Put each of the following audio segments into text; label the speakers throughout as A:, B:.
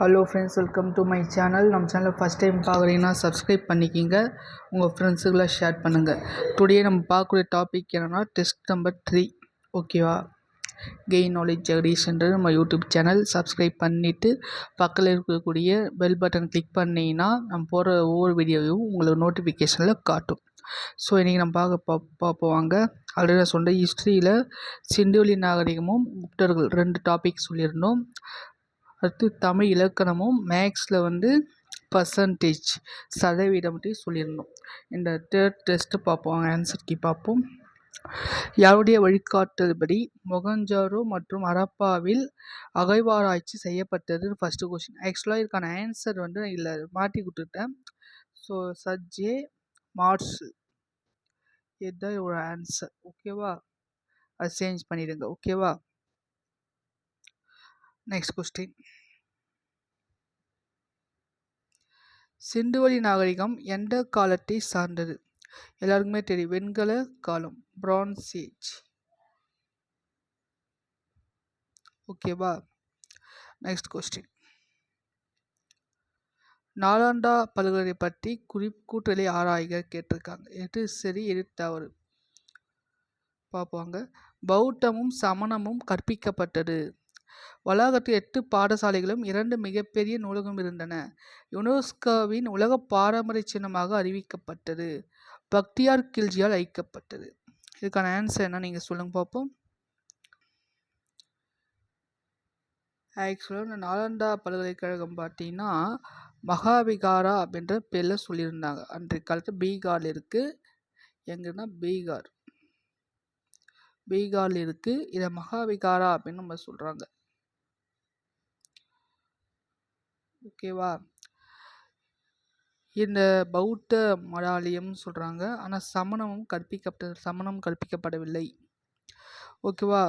A: Hello friends, welcome to my channel. நம்ம சேனலை first time பார்க்குறீங்கன்னா சப்ஸ்கிரைப் பண்ணிக்கிங்க, உங்கள் ஃப்ரெண்ட்ஸுக்கெல்லாம் ஷேர் பண்ணுங்கள். டுடே நம்ம பார்க்கக்கூடிய டாபிக் என்னென்னா டெஸ்ட் நம்பர் 3. ஓகேவா? கெயின் நாலேஜ் ஜெகதீஷ்ன்றது நம்ம யூடியூப் சேனல். சப்ஸ்கிரைப் பண்ணிவிட்டு பக்கத்தில் இருக்கக்கூடிய பெல் பட்டன் கிளிக் பண்ணிங்கன்னா நம்ம போகிற ஒவ்வொரு வீடியோவையும் உங்களுக்கு நோட்டிஃபிகேஷனில் காட்டும். ஸோ இன்றைக்கி நம்ம பார்ப்போம் வாங்க. ஆல்ரெடி நான் சொன்ன ஹிஸ்ட்ரியில் சிந்துவெளி நாகரிகமும் குப்தர்கள் 2 டாபிக் சொல்லியிருந்தோம். அடுத்து தமிழ் இலக்கணமும் மேக்ஸில் பர்சன்டேஜ் சதவீதம் பற்றி சொல்லியிருந்தோம். இந்த தேர்ட் டெஸ்ட்டு பார்ப்போம், ஆன்சர் கீ பார்ப்போம். யாருடைய வழிகாட்டுதல்படி மொகஞ்சதாரோ மற்றும் ஹரப்பாவில் அகழ்வாராய்ச்சி செய்யப்பட்டது? First question. ஆக்சுவலாக இதுக்கான ஆன்சர் இல்லை மாற்றி கொடுத்துட்டேன். ஸோ சஜ்ஜே மார்ஷல் இதுதான் ஒரு ஆன்சர். ஓகேவா? அது சேஞ்ச் பண்ணிடுங்க. ஓகேவா? Next question. சிந்துவெளி நாகரிகம் எந்த காலத்தை சார்ந்தது? எல்லாருக்குமே தெரியும், வெண்கல காலம், பிரான்ஸ் ஏஜ். ஓகேவா? Next question. நாலந்தா பல்கலை பற்றி கூற்றலை ஆராய்க கேட்டிருக்காங்க. எது சரி, எது தவறு பார்ப்பாங்க. பௌத்தமும் சமணமும் கற்பிக்கப்பட்டது. வளாகத்தில் 8 பாடசாலைகளும் 2 மிகப்பெரிய நூலகம் இருந்தன. யுனெஸ்கோவின் உலக பாரம்பரிய சின்னமாக அறிவிக்கப்பட்டது. பக்தியார் கில்ஜியால் அழைக்கப்பட்டது. இதுக்கான ஆன்சர் என்ன நீங்கள் சொல்லுங்க பார்ப்போம். ஆக்சுவலாக இந்த நாலந்தா பல்கலைக்கழகம் பார்த்தீங்கன்னா மகாவிகாரா அப்படின்ற பேரில் சொல்லியிருந்தாங்க. அன்றைய காலத்தில் பீகாரில் இருக்குது. எங்கன்னா பீகாரில் இருக்குது. இதை மகாவிகாரா அப்படின்னு நம்ம சொல்கிறாங்க. ஓகேவா? இந்த பௌத்த மடாலயம் சொல்கிறாங்க. ஆனால் சமணம் கற்பிக்கப்படவில்லை. ஓகேவா?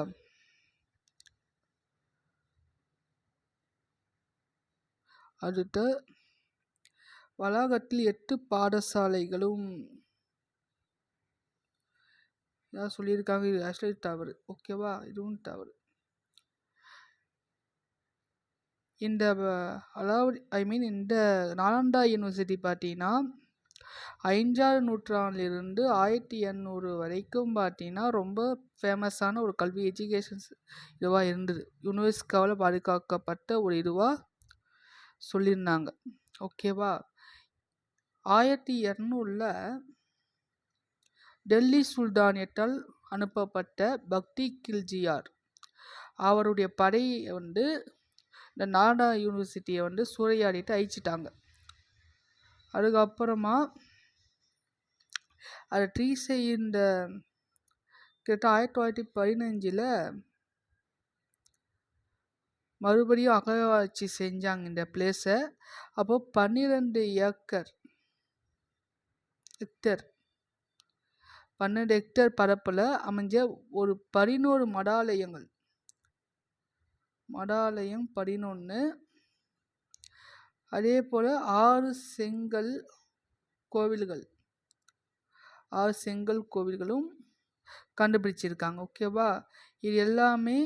A: அடுத்து வளாகத்தில் 8 பாடசாலைகளும் ஏதாவது சொல்லியிருக்காங்க. இது ஆக்சுவலி தவறு. ஓகேவா? இதுவும் தவறு. இந்த இந்த நாலந்தா யூனிவர்சிட்டி பார்த்தீங்கன்னா 5ஆம் நூற்றாண்டிலிருந்து 1800 வரைக்கும் பார்த்தீங்கன்னா ரொம்ப ஃபேமஸான ஒரு கல்வி எஜுகேஷன்ஸ் இதுவாக இருந்தது. யுனெஸ்கோவில் பாதுகாக்கப்பட்ட ஒரு இதுவாக சொல்லியிருந்தாங்க. ஓகேவா? 1200 டெல்லி சுல்தானேட்டால் அனுப்பப்பட்ட பக்தி கில்ஜியார் அவருடைய படை இந்த நாலந்தா யூனிவர்சிட்டியை சூறையாடிட்டு அழிச்சிட்டாங்க. அதுக்கப்புறமா அதை இந்த கிட்ட 1915 மறுபடியும் அகழ்வாராய்ச்சி செஞ்சாங்க இந்த பிளேஸை. அப்போது 12 ஹெக்டர் பரப்பில் அமைஞ்ச ஒரு 11 மடாலயம் 11, அதே போல் 6 செங்கல் கோவில்களும் கண்டுபிடிச்சிருக்காங்க. ஓகேவா? இது எல்லாமே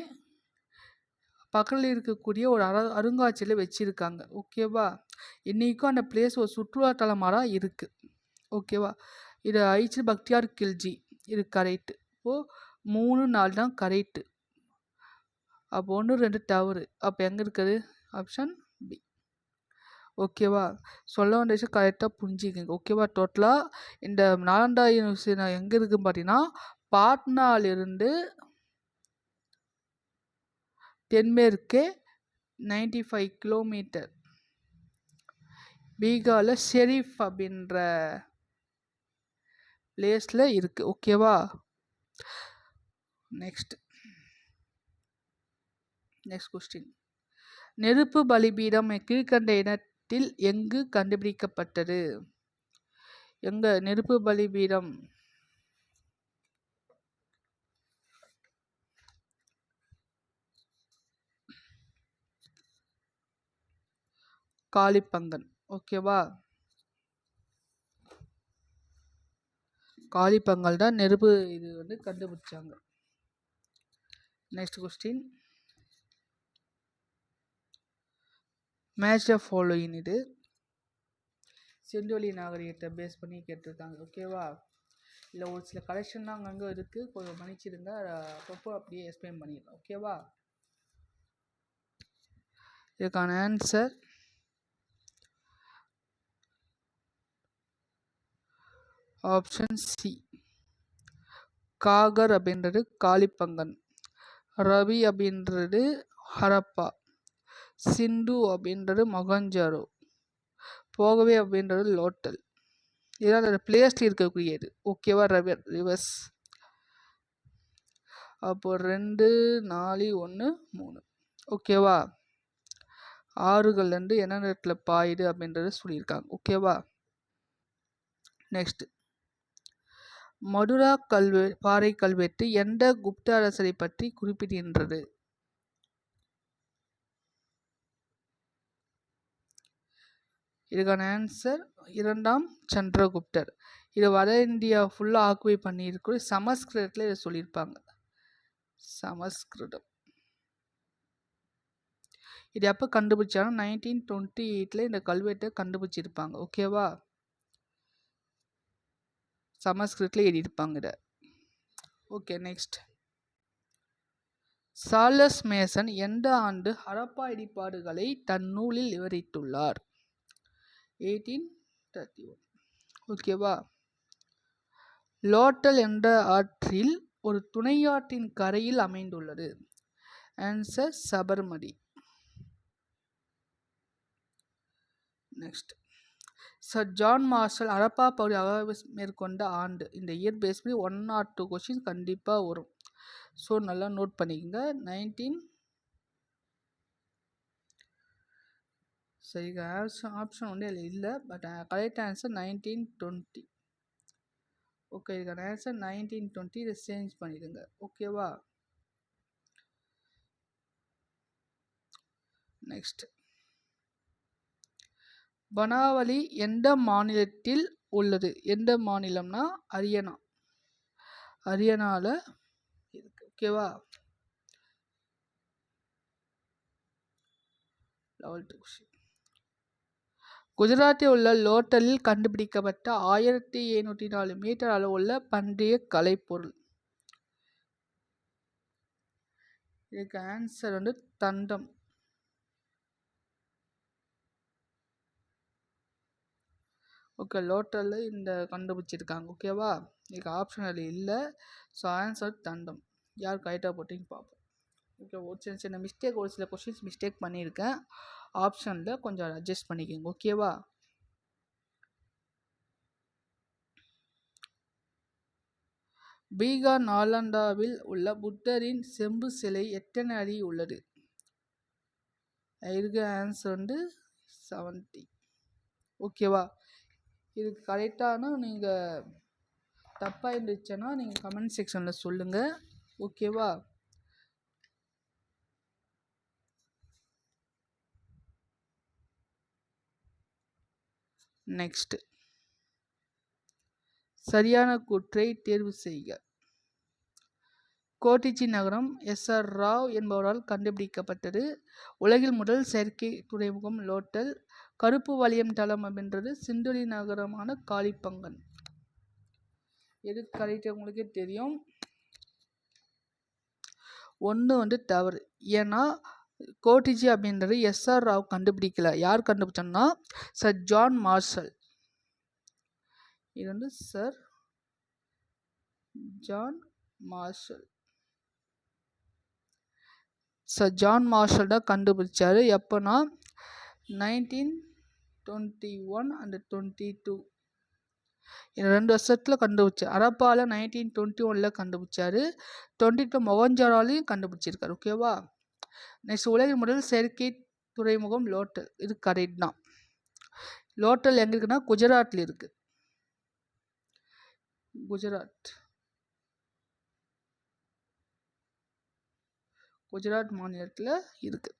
A: பக்கத்தில் இருக்கக்கூடிய ஒரு அருங்காட்சியத்தில் வச்சுருக்காங்க. ஓகேவா? இன்றைக்கும் அந்த பிளேஸ் ஒரு சுற்றுலாத்தலமாக தான் இருக்குது. ஓகேவா? இது அழிச்சு பக்தியார் கில்ஜி இது கரெக்டு. இப்போது 3, 4 தான் கரெக்டு. அப்போ 1, 2 தவறு. அப்போ எங்கே இருக்குது? Option B. ஓகேவா? சொல்ல வேண்டிய விஷயம் கரெக்டாக புரிஞ்சுக்கங்க. ஓகேவா? டோட்டலாக இந்த நாலந்தா யூனிவர்சிட்டி எங்கே இருக்குதுன்னு பார்த்தீங்கன்னா பாட்னாலிருந்து தென்மேற்கே 95 கிலோமீட்டர் பீகாரில் ஷெரீஃப் அப்படின்ற பிளேஸில் இருக்குது. ஓகேவா? Next question. நெருப்பு பலிபீடம் கீழ்கண்ட இடத்தில் எங்கு கண்டுபிடிக்கப்பட்டது? நெருப்பு பலிபீடம் காளிபங்கன். ஓகேவா? காளிபங்கல் தான் நெருப்பு இது கண்டுபிடிச்சாங்க. Next question. Match the following இது சிந்துவெளி நாகரிகத்தை பேஸ் பண்ணி கேட்டிருக்காங்க. ஓகேவா? இல்லை ஒரு சில கலெக்ஷன் தான் அங்கங்கே இருக்குது, கொஞ்சம் மன்னிச்சிடுங்க. அப்பப்போ அப்படியே எக்ஸ்பிளைன் பண்ணிடலாம். ஓகேவா? இதுக்கான ஆன்சர் ஆப்ஷன் சி. காகர் அப்படின்றது காளிப்பங்கன், ரவி அப்படின்றது ஹரப்பா, சிந்து அப்படின்றது மொகஞ்சரோ, போகவே அப்படின்றது லோட்டல். இதான் அந்த பிளேஸ்ல இருக்கக்கூடியது. ஓகேவா? ரிவர்ஸ். அப்போ 2 4 1 3. ஓகேவா? ஆறுகள்லேருந்து என்ன நேரத்தில் பாயுது அப்படின்றது சொல்லியிருக்காங்க. ஓகேவா? நெக்ஸ்ட், மதுரா பாறை கல்வெட்டு எந்த குப்த அரசரை பற்றி குறிப்பிடுகின்றது? இதுக்கான ஆன்சர் 2ஆம் சந்திரகுப்தர். இது வட இந்தியா ஃபுல்லாக ஆக்குபை பண்ணியிருக்க சமஸ்கிருதத்தில் இதை சொல்லியிருப்பாங்க. சமஸ்கிருதம். இது எப்போ கண்டுபிடிச்சாலும் 1928 இந்த கல்வெட்டை கண்டுபிடிச்சிருப்பாங்க. ஓகேவா? சமஸ்கிருதத்தில் எழுதியிருப்பாங்க இதை. ஓகே, நெக்ஸ்ட், சார்லஸ் மேசன் எந்த ஆண்டு ஹரப்பா இடிபாடுகளை தன் நூலில் விவரித்துள்ளார்? 1831. ஓகேவா? லோட்டல் என்ற ஆற்றில் ஒரு துணையாற்றின் கரையில் அமைந்துள்ளது. Answer Sabarmati. Next, sir John Marshall Harappa பகுதி அகழ்வு மேற்கொண்ட ஆண்டு. இந்த இயர் பேஸ் பண்ணி 1 or 2 கொஸ்டின் கண்டிப்பாக வரும். ஸோ நல்லா நோட் பண்ணிக்கோங்க. 19 சரி, ஆப்ஷன் ஒன்றே இல்லை, பட் கரெக்ட் ஆன்சர் 1920. ஓகே, இதுக்கான ஆன்சர் 1920. இதை சேஞ்ச் பண்ணிடுங்க. ஓகேவா? நெக்ஸ்ட், பனாவலி எந்த மாநிலத்தில் உள்ளது? எந்த மாநிலம்னா ஹரியானா. ஹரியானாவில் இருக்கு. ஓகேவா? 11th கொஸ்டின், குஜராத்தில் உள்ள லோட்டலில் கண்டுபிடிக்கப்பட்ட 1704 மீட்டர் அளவுள்ள பண்டைய கலைப்பொருள். இதுக்கு ஆன்சர் தண்டம். ஓகே, லோட்டலில் இந்த கண்டுபிடிச்சிருக்காங்க. ஓகேவா? இதுக்கு ஆப்ஷனல் இல்லை. ஸோ ஆன்சர் தண்டம். யார் கரெக்டாக போட்டிங்க பார்ப்போம். ஓகே, ஒரு சின்ன சின்ன மிஸ்டேக், ஒரு சில கொஸ்டின்ஸ் மிஸ்டேக் பண்ணியிருக்கேன். ஆப்ஷனில் கொஞ்சம் அட்ஜஸ்ட் பண்ணிக்கோங்க. ஓகேவா? பீகார் நாலந்தாவில் உள்ள புத்தரின் செம்பு சிலை எத்தனை அடி உள்ளது? இதுக்கு ஆன்சர் 70. ஓகேவா? இதுக்கு கரெக்டான நீங்கள் தப்பாக இருந்துச்சுன்னா நீங்கள் கமெண்ட் செக்ஷனில் சொல்லுங்கள். ஓகேவா? நெக்ஸ்ட், சரியான கூற்றை தேர்வு செய்க. கோட்டிச்சி நகரம் எஸ்.ஆர். ராவ் என்பவரால் கண்டுபிடிக்கப்பட்டது. உலகில் முதல் செயற்கை துறைமுகம் லோட்டல். கருப்பு வளையம் தளம் அப்படின்றது சிந்துவெளி நகரமான காளிப்பங்கன். எது கரெக்ட் உங்களுக்கே தெரியும். 1 தவறு. ஏன்னா கோட்டிச்சி அப்படின்றது எஸ்.ஆர். ராவ் கண்டுபிடிக்கல. யார் கண்டுபிடிச்சோன்னா சர் ஜான் மார்ஷல். இது sir John Marshall. Sir John Marshall தான் கண்டுபிடிச்சாரு. எப்போனா 1921 and 22 இந்த 2 வருஷத்தில் கண்டுபிடிச்சார். ஹரப்பாவில் 1921 கண்டுபிடிச்சாரு. 22 மொகஞ்சதாரோலையும் கண்டுபிடிச்சிருக்காரு. ஓகேவா? நெக்ஸ்ட், உலகின் முதல் செயற்கை துறைமுகம் லோட்டல். இது கரெக்ட் தான். லோட்டல் எங்கே இருக்குன்னா குஜராத்தில் இருக்கு. குஜராத் மாநிலத்தில் இருக்கு.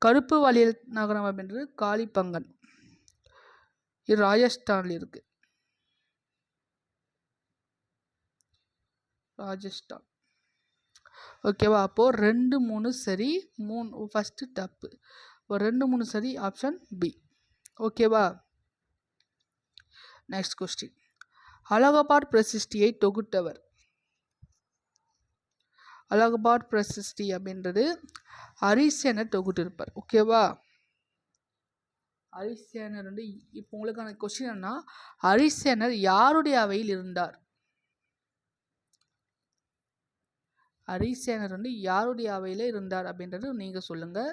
A: கருப்பு வளையல் நகரம் அப்படின்றது காளிப்பங்கன். இது ராஜஸ்தானில் இருக்கு. ராஜஸ்தான். ஓகேவா? அப்போது 2 3 சரி, 3 ஃபஸ்ட்டு தப்பு. ஒரு 2 3 சரி. Option B. ஓகேவா. Next question. அலகாபாத் பிரசிஸ்டியை தொகுத்தவர். அலகாபாத் பிரசிஸ்டி அப்படின்றது ஹரிசேனர் தொகுத்திருப்பார். ஓகேவா. ஹரிசேனர் வந்து இப்போ உங்களுக்கான கொஸ்டின் என்ன, ஹரிசேனர் யாருடைய அவையில் இருந்தார்? ஹரிசேனர் வந்து யாருடைய அவையில் இருந்தார் அப்படின்றது நீங்கள் சொல்லுங்கள்.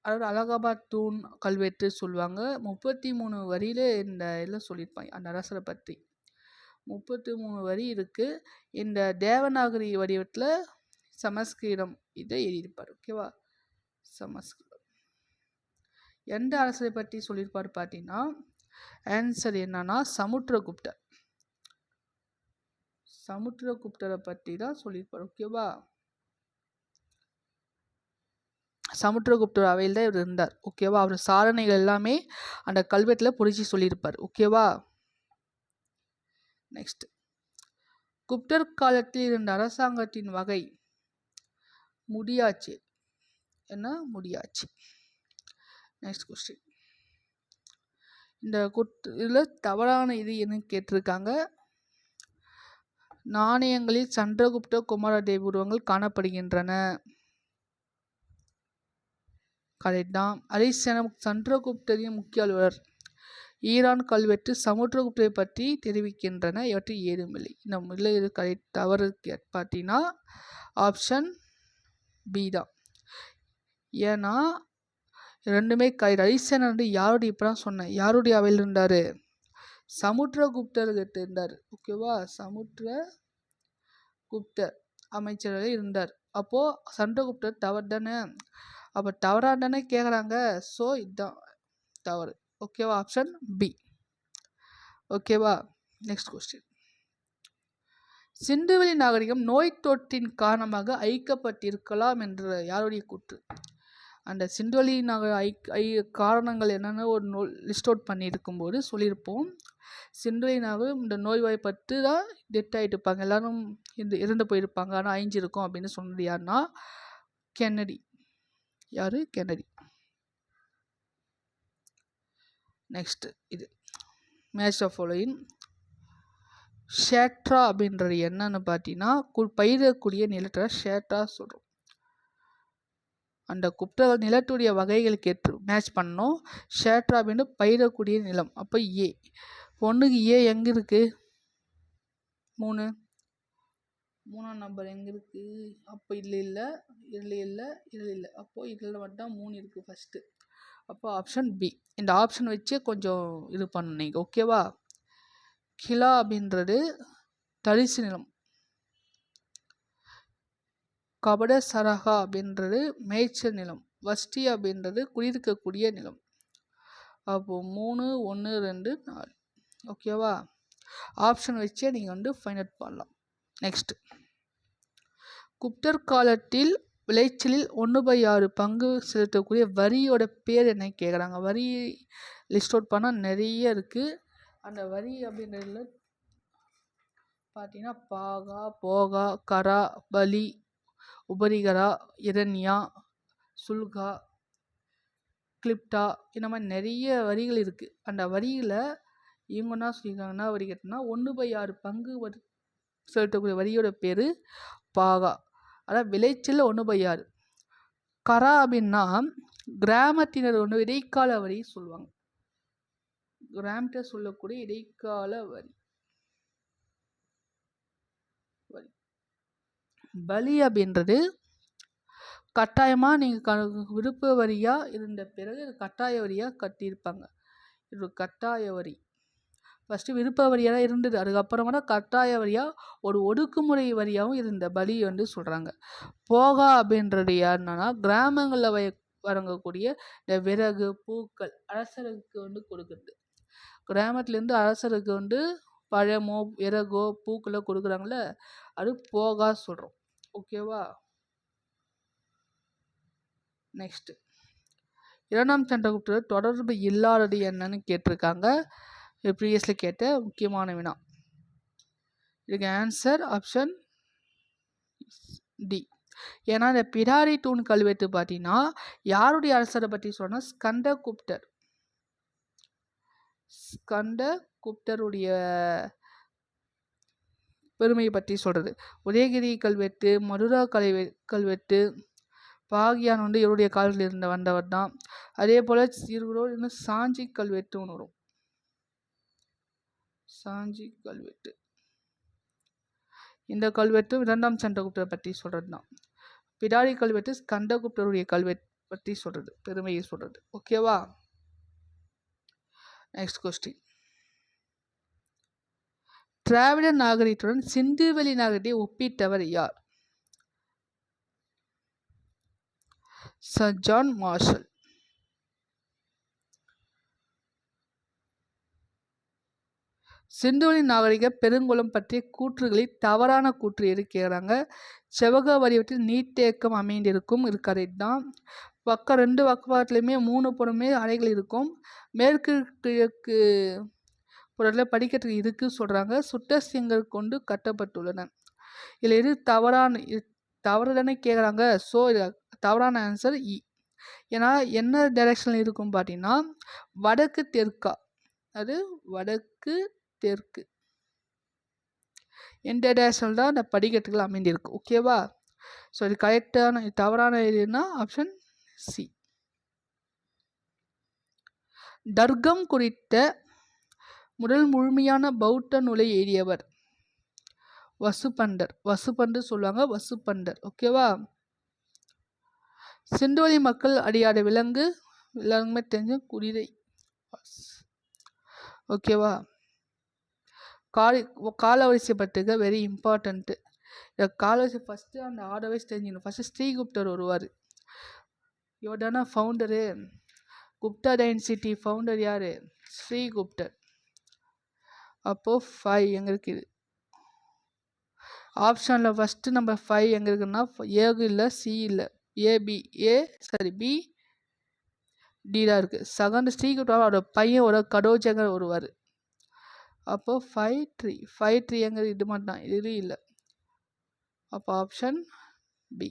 A: அதாவது அலகாபாத் தூண் கல்வெட்டு சொல்லுவாங்க. 33 வரியில் இந்த இதெல்லாம் சொல்லியிருப்பாங்க அந்த அரசரை பற்றி. 33 வரி இருக்குது. இந்த தேவநாகரி வடிவத்தில் சமஸ்கிருதம் இதை எழுதியிருப்பார். ஓகேவா. சமஸ்கிருதம் எந்த அரசரை பற்றி சொல்லியிருப்பார் பார்த்தீங்கன்னா, ஆன்சர் என்னன்னா சமுத்திரகுப்தர். சமுத்திரகுப்தரை பற்றி தான் சொல்லியிருப்பார். ஓகேவா. சமுத்திரகுப்தர் அவையில் தான் இவர் இருந்தார். ஓகேவா. அவர் சாதனைகள் எல்லாமே அந்த கல்வெட்டில் பொறிச்சு சொல்லியிருப்பார். ஓகேவா. நெக்ஸ்ட். குப்தர் காலத்தில் இருந்த அரசாங்கத்தின் வகை முடியாட்சி. என்ன முடியாட்சி. Next question. இந்த இதில் தவறான இது என்ன கேட்டிருக்காங்க. நாணயங்களில் சந்திரகுப்த குமாரதேவ உருவங்கள் காணப்படுகின்றன. கரெக்ட் தான். ஹரிசேனர் சந்திரகுப்தரின் முக்கிய அலுவலர். ஈரான் கல்வெட்டு சமுத்திரகுப்தரை பற்றி தெரிவிக்கின்றன. இவற்றில் ஏதுமில்லை. இந்த முதல்ல இது கரெக்ட். தவறு பார்த்தீங்கன்னா ஆப்ஷன் பி தான். ஏன்னா ரெண்டுமே கரெக்ட். ஹரிசேனர் வந்து யாருடைய இப்போ தான் சொன்னேன் யாருடைய அவையில் இருந்தார்? சமுத்திரகுப்தர்கிட்ட இருந்தார். ஓகேவா. சமுத்திரகுப்தர் அமைச்சராக இருந்தார். அப்போது சந்திரகுப்தர் தவறு தானே. அப்போ தவறாக தானே கேட்குறாங்க. ஸோ இதுதான் தவறு. ஓகேவா. Option B. ஓகேவா. Next question. சிந்துவெளி நாகரிகம் நோய் தொற்றின் காரணமாக அழிக்கப்பட்டிருக்கலாம் என்ற யாருடைய கூற்று? அந்த சிந்துவெளி காரணங்கள் என்னென்னு ஒரு லிஸ்ட் அவுட் பண்ணியிருக்கும்போது சொல்லியிருப்போம். சிந்துவெளி நாகரிகம் இந்த நோய்வாய்ப்பட்டு தான் டெத் ஆகிட்டு இருப்பாங்க. எல்லாரும் இறந்து போயிருப்பாங்க. ஆனால் அழிஞ்சிருக்கும் அப்படின்னு சொன்னது யாருன்னா கென்னடி. யார்? கென்னடி. நெக்ஸ்ட். இது மேட்ச் ஆஃப் ஃபாலோயிங். ஷேட்ரா அப்படின்றது என்னன்னு பார்த்தீங்கன்னா பயிரக்கூடிய நிலத்தை ஷேட்ரா சொல்கிறோம். அந்த குப்தர் நிலத்துடைய வகைகளுக்கு ஏற்று மேட்ச் பண்ணோம். ஷேட்ரா அப்படின்னு பயிரக்கூடிய நிலம். அப்போ ஏ. ஒன்றுக்கு ஏ எங்கே இருக்குது? 3. 3ஆம் நம்பர் எங்கே இருக்குது? அப்போ இதில் இல்லை, இதில் இல்லை, இதில் இல்லை. அப்போது இதில் மட்டும் 3 இருக்குது ஃபஸ்ட்டு. அப்போ ஆப்ஷன் பி. இந்த ஆப்ஷன் வச்சு கொஞ்சம் இது பண்ணீங்க. ஓகேவா. கிலா அப்படின்றது தரிசு நிலம். கபட சரகா அப்படின்றது மேய்ச்சல் நிலம். வஸ்டி அப்படின்றது குடியிருக்கக்கூடிய நிலம். அப்போது 3 1 2 4. ஓகேவா. ஆப்ஷன் வச்சே நீங்கள் வந்து ஃபைண்ட் அவுட் பண்ணலாம். நெக்ஸ்ட். குப்தர் காலத்தில் விளைச்சலில் 1/6 பங்கு செலுத்தக்கூடிய வரியோட பேர் என்ன கேட்குறாங்க. வரி லிஸ்ட் அவுட் பண்ணால் நிறைய இருக்குது. அந்த வரி அப்படின்றதுல பார்த்தீங்கன்னா பாகா, போகா, கரா, பலி, உபரிகரா, இரண்யா, சுல்கா, கிளிப்டா, இந்த மாதிரி நிறைய வரிகள் இருக்குது. அந்த வரியில் இவங்க என்ன சொல்லியிருக்காங்கன்னா வரி கேட்டோம்னா 1/6 பங்கு செலுத்தக்கூடிய வரியோட பேர் பாகா. அதாவது விளைச்சல் 1/6. கரா அப்படின்னா கிராமத்தினர் ஒன்று இடைக்கால வரி சொல்லுவாங்க. கிராமத்தை சொல்லக்கூடிய இடைக்கால வரி. பலி அப்படின்றது கட்டாயமாக நீங்கள் விருப்ப வரியாக இருந்த பிறகு கட்டாய வரியாக கட்டியிருப்பாங்க. இது கட்டாய வரி. ஃபஸ்ட்டு விருப்ப வரியாக இருந்தது. அதுக்கப்புறமா தான் கட்டாய வரியாக ஒரு ஒடுக்குமுறை வரியாகவும் இருந்த பலி வந்து சொல்கிறாங்க. போகா அப்படின்றது யாருன்னா கிராமங்களில் வழங்கக்கூடிய இந்த விறகு, பூக்கள் அரசருக்கு வந்து கொடுக்குறது. கிராமத்துலேருந்து அரசருக்கு வந்து பழமோ விறகோ பூக்களோ கொடுக்குறாங்கள, அது போகா சொல்கிறோம். ஓகேவா. நெக்ஸ்ட்டு. 2ஆம் சந்திரகுப்தர் தொடர்பு இல்லாதது என்னன்னு கேட்டிருக்காங்க. ப்ரீவியஸில் கேட்ட முக்கியமான வினா. இதுக்கு ஆன்சர் ஆப்ஷன் டி. ஏன்னா இந்த பிடாரி தூண் கல்வெட்டு பார்த்தீங்கன்னா யாருடைய அரசரை பற்றி சொன்னால் ஸ்கந்தகுப்தருடைய பெருமையை பற்றி சொல்கிறது. உதயகிரி கல்வெட்டு, மதுரா கல்வெட்டு பாகியான் இவருடைய காலத்தில் வந்தவர் தான். அதே போல் இன்னும் சாஞ்சி கல்வெட்டு ஒன்று வரும். சாஞ்சி கல்வெட்டு, இந்த கல்வெட்டு 2ஆம் சந்திரகுப்தரை பற்றி சொல்கிறது தான். பிடாரி கல்வெட்டு ஸ்கந்தகுப்தருடைய கல்வெட்டு பற்றி சொல்கிறது, பெருமையை சொல்கிறது. ஓகேவா? Next question. திராவிட நாகரிகத்துடன் சிந்துவெளி நாகரிகத்தை ஒப்பிட்டவர் யார்? Sir John Marshall. சிந்துவெளி நாகரிக பெருங்குளம் பற்றிய கூற்றுகளில் தவறான கூற்று இருக்கிறாங்க. செவக வடிவத்தில் நீர்த்தேக்கம் அமைந்திருக்கும், இது கரெக்ட் தான். பக்கம் 2 பக்கத்துலையுமே 3 புறமே அறைகள் இருக்கும். மேற்கு கிழக்கு புறத்தில் படிக்கட்டுகள் இருக்குன்னு சொல்கிறாங்க. சுட்ட செங்கல் கொண்டு கட்டப்பட்டுள்ளன. இதில் எது தவறுதானே கேட்குறாங்க. ஸோ இது தவறான ஆன்சர் இ. ஏன்னா என்ன டைரக்ஷனில் இருக்கும் பார்த்தீங்கன்னா வடக்கு தெற்கா, அது வடக்கு தெற்கு இந்த டைரக்ஷனில் தான் அந்த படிக்கட்டுகள் அமைந்திருக்கு. ஓகேவா? ஸோ இது கரெக்டான தவறான எதுனா ஆப்ஷன் சி. தர்க்கம் குறித்த முதல் முழுமையான பௌத்த நூலை எழுதியவர் வசுபண்டர் சொல்லுவாங்க, வசுபண்டர். ஓகேவா? சிந்துவெளி மக்கள் அடியாத விலங்கு எல்லாருக்குமே தெரிஞ்ச குதிரை. ஓகேவா? காலவரிசை பற்றுக வெரி இம்பார்ட்டன்ட்டு. இந்த காலவரிசை ஃபஸ்ட்டு அந்த ஆர்டர்வைஸ் தெரிஞ்சுக்கணும். ஃபஸ்ட்டு ஸ்ரீகுப்தர் வருவார். இவர் தானே ஃபவுண்டரு. குப்தா டைனசிட்டி ஃபவுண்டர் யார்? ஸ்ரீகுப்தர். அப்போது 5 எங்கே இருக்குது? ஆப்ஷனில் ஃபஸ்ட்டு நம்பர் 5 எங்கே இருக்குன்னா ஏகு இல்லை, சி இல்லை, பி டி தான் இருக்குது. செகண்ட் ஸ்ரீகுப்தர் அவரோட பையன் ஒரு கடோஜகர் வருவார். அப்போது 5-3 எங்கே இது மட்டும் இது இல்லை. அப்போ ஆப்ஷன் பி.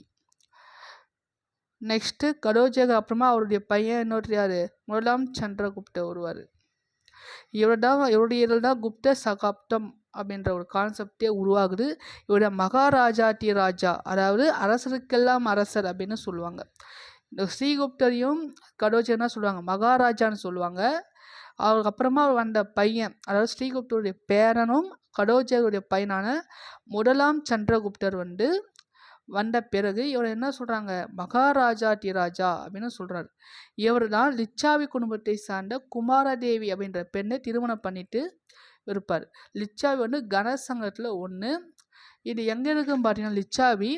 A: நெக்ஸ்ட்டு கடோஜகர் அப்புறமா அவருடைய பையன் இன்னொருத்தர் யார்? முதலாம் சந்திரகுப்தர் வருவார். இவருடைய இதில் தான் குப்த சகாப்தம் அப்படின்ற ஒரு கான்செப்டே உருவாகுது. இவருடைய மகாராஜாட்டி ராஜா, அதாவது அரசருக்கெல்லாம் அரசர் அப்படின்னு சொல்லுவாங்க. இந்த ஸ்ரீகுப்தரையும் கடோஜகர்னா சொல்லுவாங்க, மகாராஜான்னு சொல்லுவாங்க. அவருக்கு அப்புறமா வந்த பையன், அதாவது ஸ்ரீகுப்தருடைய பேரனும் கடோஜகருடைய பையனான முதலாம் சந்திரகுப்தர் வந்த பிறகு இவர் என்ன சொல்கிறாங்க? மகாராஜாட்டி ராஜா அப்படின்னு சொல்கிறார். இவர் தான் லிச்சாவி குடும்பத்தை சார்ந்த குமாரதேவி அப்படின்ற பெண்ணை திருமணம் பண்ணிட்டு இருப்பார். லிச்சாவி கனசங்கத்தில் ஒன்று. இது எங்கே இருக்குன்னு பார்த்தீங்கன்னா லிச்சாவி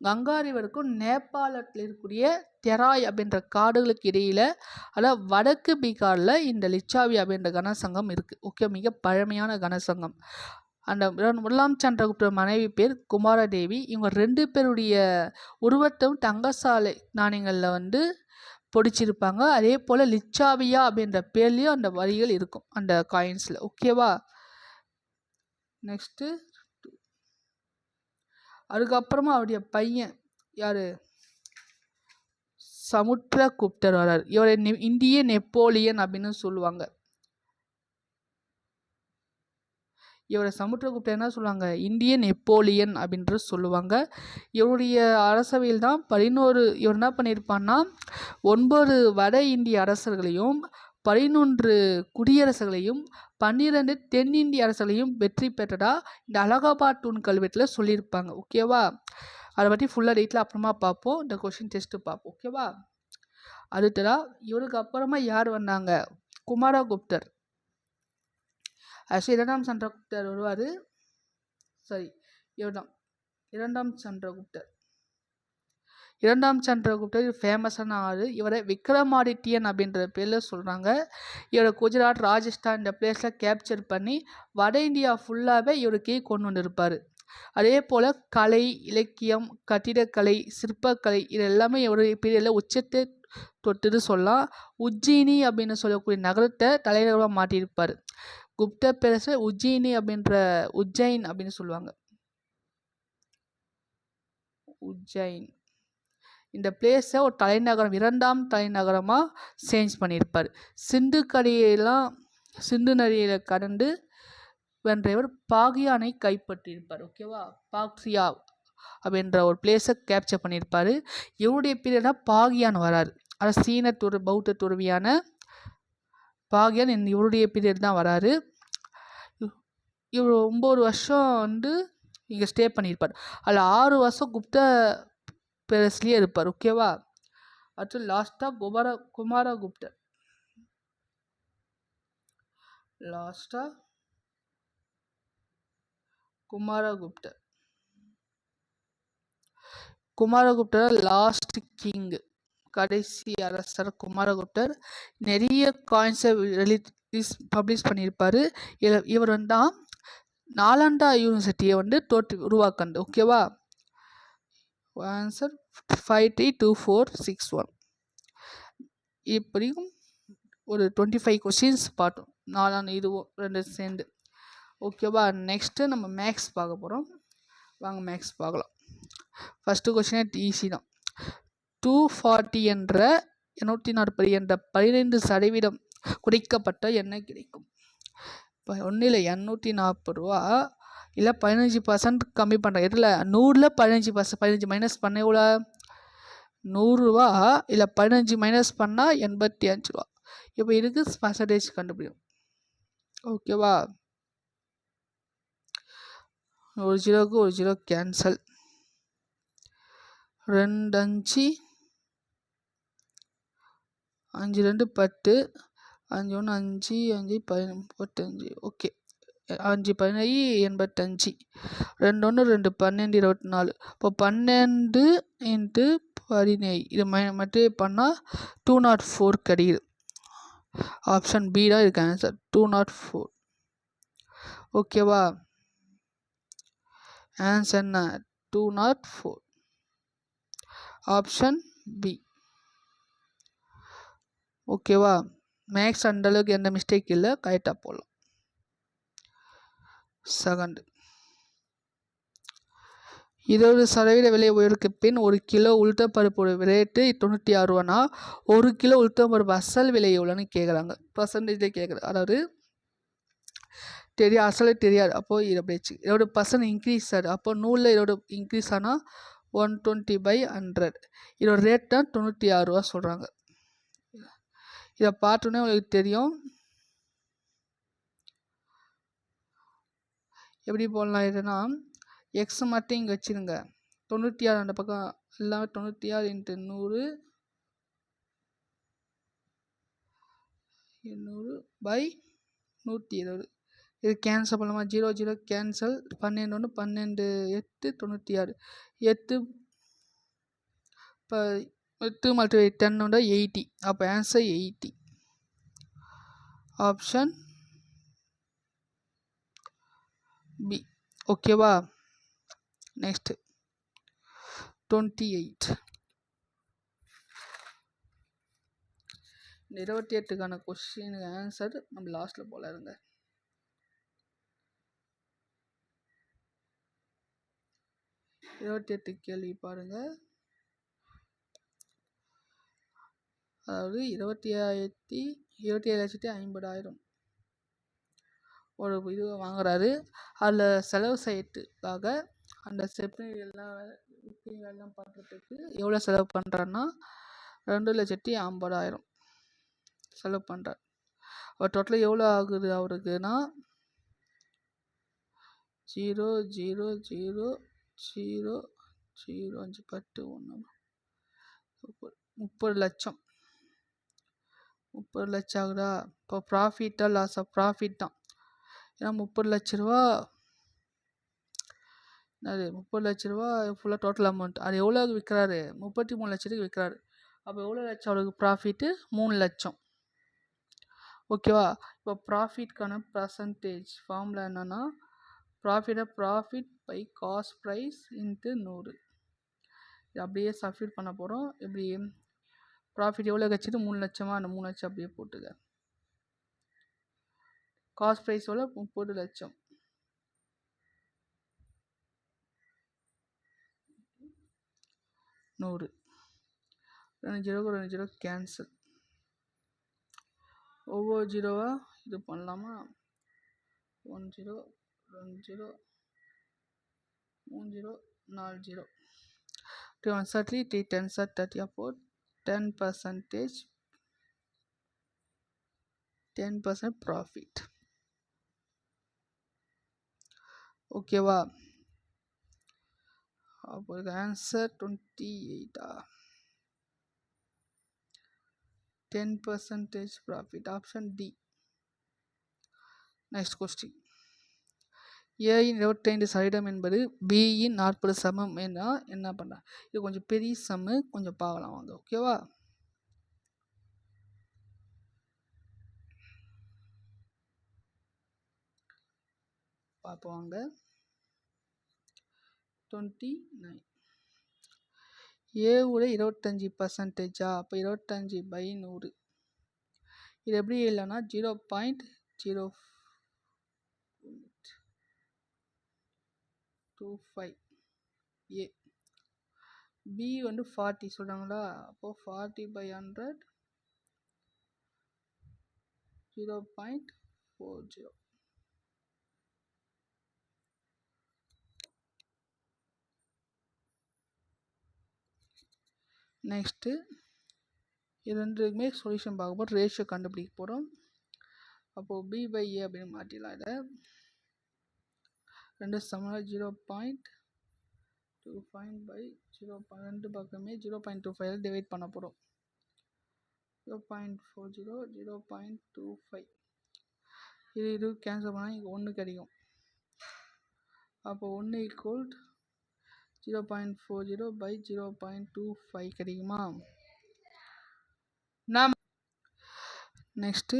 A: கங்காரிவருக்கும் நேபாளத்தில் இருக்கக்கூடிய தெராய் அப்படின்ற காடுகளுக்கு இடையில், அதாவது வடக்கு பீகாரில் இந்த லிச்சாவி அப்படின்ற கனசங்கம் இருக்குது. ஓகே, மிக பழமையான கனசங்கம். அந்த முதலாம் சந்திரகுப்தர் மனைவி பேர் குமாரதேவி. இவங்க 2 பேருடைய உருவத்தையும் தங்கசாலை நாணயங்களில் பொடிச்சிருப்பாங்க. அதே போல் லிச்சாவியா அப்படின்ற பேர்லேயும் அந்த வரிகள் இருக்கும் அந்த காயின்ஸில். ஓகேவா? நெக்ஸ்ட்டு அதுக்கப்புறமா அவருடைய பையன் யார்? சமுத்திரகுப்தர் வரார். இவரை இந்திய நெப்போலியன் அப்படின்னு சொல்லுவாங்க. இவரை சமுத்திரகுப்தர் என்ன சொல்லுவாங்க? இந்திய நெப்போலியன் அப்படின்ற சொல்லுவாங்க. இவருடைய அரசவையில் தான் 11 இவர் என்ன பண்ணியிருப்பான்னா 9 வட இந்திய அரசர்களையும் 11 குடியரசுகளையும் 12 தென்னிந்திய அரசுகளையும் வெற்றி பெற்றதா இந்த அலகாபாத் தூண் கல்வெட்டில் சொல்லியிருப்பாங்க. ஓகேவா? அதை பற்றி ஃபுல்லாக டீட்டெயில் அப்புறமா பார்ப்போம். இந்த கொஷின் டெஸ்ட்டு பார்ப்போம். ஓகேவா? அடுத்ததாக இவருக்கு அப்புறமா யார் வந்தாங்க? குமாரகுப்தர். ஆக்சுவலி 2ஆம் சந்திரகுப்தர் வருவார். இவர் தான் 2ஆம் சந்திரகுப்தர். 2ஆம் சந்திரகுப்தர் ஃபேமஸான ஆள். இவரை விக்ரமாதித்யன் அப்படின்ற பேரில் சொல்கிறாங்க. இவரை குஜராத், ராஜஸ்தான் இந்த பிளேஸில் கேப்சர் பண்ணி வட இந்தியா ஃபுல்லாகவே இவருக்கே கொண்டு வந்திருப்பார். அதே போல் கலை, இலக்கியம், கட்டிடக்கலை, சிற்பக்கலை இது எல்லாமே இவருடைய பீரியடில் உச்சத்தை தொட்டுன்னு சொல்லலாம். உஜ்ஜினி அப்படின்னு சொல்லக்கூடிய நகரத்தை தலைநகராக மாற்றியிருப்பார். குப்த பேரரசு உஜ்ஜைன் அப்படின்னு சொல்லுவாங்க. உஜ்ஜைன். இந்த பிளேஸை ஒரு தலைநகரம், 2ஆம் தலைநகரமாக சேஞ்ச் பண்ணியிருப்பார். சிந்து நதியை கடந்து வென்றவர் பாகியானை கைப்பற்றியிருப்பார். ஓகேவா, பாக்சியா அப்படின்ற ஒரு பிளேஸை கேப்சர் பண்ணியிருப்பார். இவருடைய பீரியடாக பாகியான் வராரு. அது சீன பௌத்த துறவியான பாகியான் இவருடைய பீரியட் தான் வராரு. இவர் 9 வருஷம் இங்கே ஸ்டே பண்ணியிருப்பார். அதில் 6 வருஷம் குப்த பேரஸ்லேயே இருப்பார். ஓகேவா. அடுத்து லாஸ்ட்டாக குமாரகுப்தர். குமாரகுப்தர் லாஸ்ட் கிங், கடைசி அரசர் குமாரகுப்தர். நிறைய காயின்ஸை பப்ளிஷ் பண்ணியிருப்பார். இவர் தான் நாலண்டா யூனிவர்சிட்டியை உருவாக்குனது. ஓகேவா. ஆன்சர் 532461. இப்படியும் ஒரு 25 கொஸ்டின்ஸ் பார்த்தோம், 4 இதுவும் 2 சேர்ந்து. ஓகேவா. நெக்ஸ்ட்டு நம்ம மேக்ஸ் பார்க்க போகிறோம். வாங்க மேக்ஸ் பார்க்கலாம். ஃபஸ்ட்டு கொஸ்டினே ஈஸி தான். 240 என்ற 240 என்ற 15% குறைக்கப்பட்ட என்ன கிடைக்கும்? இப்போ ஒன்றும் இல்லை, 240 ரூபா இல்லை 15% கம்மி பண்ணுறேன். எதில்? 100ல் 15%, 15 மைனஸ் பண்ண எவ்வளோ? 100 ரூபா இல்லை 15 மைனஸ் பண்ணால் 85 ரூபா. இப்போ இதுக்கு பர்சன்டேஜ் கண்டுபிடிக்கும். ஓகேவா. ஒரு ஜீரோக்கு ஒரு ஜீரோ கேன்சல். 2 5 5 2 10, 5 1 5 5 15. ஓகே, 5 15 85, 2 1 2 12 24. இப்போ 12 × 17 இது மட்டும் பண்ணால் 204 கிடைக்குது. ஆப்ஷன் பி தான் இதுக்கு ஆன்சர், 204. ஓகேவா. ஆன்சர் என்ன? 204. Option B. ஓகேவா. மேக்ஸ் அந்தளவுக்கு எந்த மிஸ்டேக் இல்லை, கரெக்டாக போடலாம். செகண்ட், 20% விலை உயர்வுக்கு பின் 1 கிலோ உளுத்தம்பருப்பு ரேட்டு 96 ரூபானா 1 கிலோ உளுத்தம்பருப்பு அசல் விலை எவ்வளோன்னு கேட்குறாங்க. பர்சன்டேஜ்லேயே கேட்குறது. அதாவது அசலே தெரியாது. அப்போது 20% இன்க்ரீஸ் ஆகுது. அப்போ 100ல் இன்க்ரீஸ் ஆனால் 120/100. இதோட ரேட் தான் 96 ரூபா சொல்கிறாங்க. இதை பார்த்தோன்னே உங்களுக்கு தெரியும் எப்படி போடலாம். இதுனா எக்ஸ் மட்டும் இங்கே வச்சுருங்க. 96 அந்த பக்கம் எல்லாமே 96 × 100/120. இது கேன்சல் பண்ணலாமா? 0 0 கேன்சல். 12 1 12 8 96. 8 இப்போ 8 மல்டிப்ளை 10 80. அப்போ ஆன்சர் 80. Option B. ஓகேவா. நெக்ஸ்ட் 28. இந்த 28க்கான கொஸ்டினுக்கு ஆன்சர் நம்ம லாஸ்ட்டில் போல இருங்க. 28 கேள்வி பாருங்க. அதாவது 27,50,000 ஒரு இது வாங்குறாரு. அதில் செலவு செய்யறதுக்காக அந்த ஸ்டெப்னி எல்லாம் பண்ணுறதுக்கு எவ்வளோ செலவு பண்ணுறாருன்னா 2,50,000 செலவு பண்ணுறார். அவர் டோட்டலாக எவ்வளோ ஆகுது அவருக்குன்னா 0 0 0 0 0 5 10 1 30 லட்சம். 30 லட்சம் ஆகுதா? இப்போ ப்ராஃபிட்டா லாஸா? ப்ராஃபிட் தான். ஏன்னா 30 லட்ச ரூபா, அது 30 லட்ச ரூபா ஃபுல்லாக டோட்டல் அமௌண்ட். அது எவ்வளோ விற்கிறாரு? 33 லட்சத்துக்கு விற்கிறாரு. அப்போ எவ்வளோ லட்சம் அவருக்கு ப்ராஃபிட்டு? 3 லட்சம். ஓகேவா. இப்போ ப்ராஃபிட்கான பர்சன்டேஜ் ஃபார்முலா என்னென்னா ப்ராஃபிட் பை காஸ்ட் ப்ரைஸ் × 100. இது அப்படியே சப்ஸ்டிட்யூட் பண்ண போகிறோம். எப்படி ப்ராஃபிட் எவ்வளோ கிடச்சிட்டு 3 லட்சமாக? அந்த 3 லட்சம் அப்படியே போட்டுக்க. காஸ்ட் ப்ரைஸ் எவ்வளோ? 30 லட்சம். 100. 2 ஜீரோக்கு 2 ஜீரோ கேன்சல். ஒவ்வொரு ஜீரோவாக இது பண்ணலாமா? 1 0 2 0 3 0 4 0. 3 1 30, 3 10 30, அப்போ 10% ப்ராஃபிட். ஓகேவா? அப்போ இது answer 28. 10% profit. Option D. Next question. ஏயின் 25% என்பது பியின் 40 சமம் என்ன பண்ண? இது கொஞ்சம் பெரிய சம்மு, கொஞ்சம் பார்க்கலாம் வாங்க. ஓகேவா? பார்ப்போம் வாங்க. 29. ஏவோட 25%. அப்போ 25/100. இது எப்படி இல்லைன்னா 0.025 ஏ. பி 40 சொல்கிறாங்களா? அப்போது 40/100 0.40. நெக்ஸ்ட்டு இது ரெண்டுக்குமே சொல்யூஷன் பார்க்க போகிறோம். ரேஷியோ கண்டுபிடிக்க போகிறோம். அப்போது B/A அப்படின்னு மாற்றிடலாம். இதை 2 சமம் 0.25/0. ரெண்டு பக்கமே 0.25 டிவைட் பண்ண போகிறோம். 0.40 0.25. இது கேன்சல் பண்ணால் இங்கே 1 கிடைக்கும். அப்போ 1 = 0.40/0.25 கிடைக்குமா? நாம் நெக்ஸ்ட்டு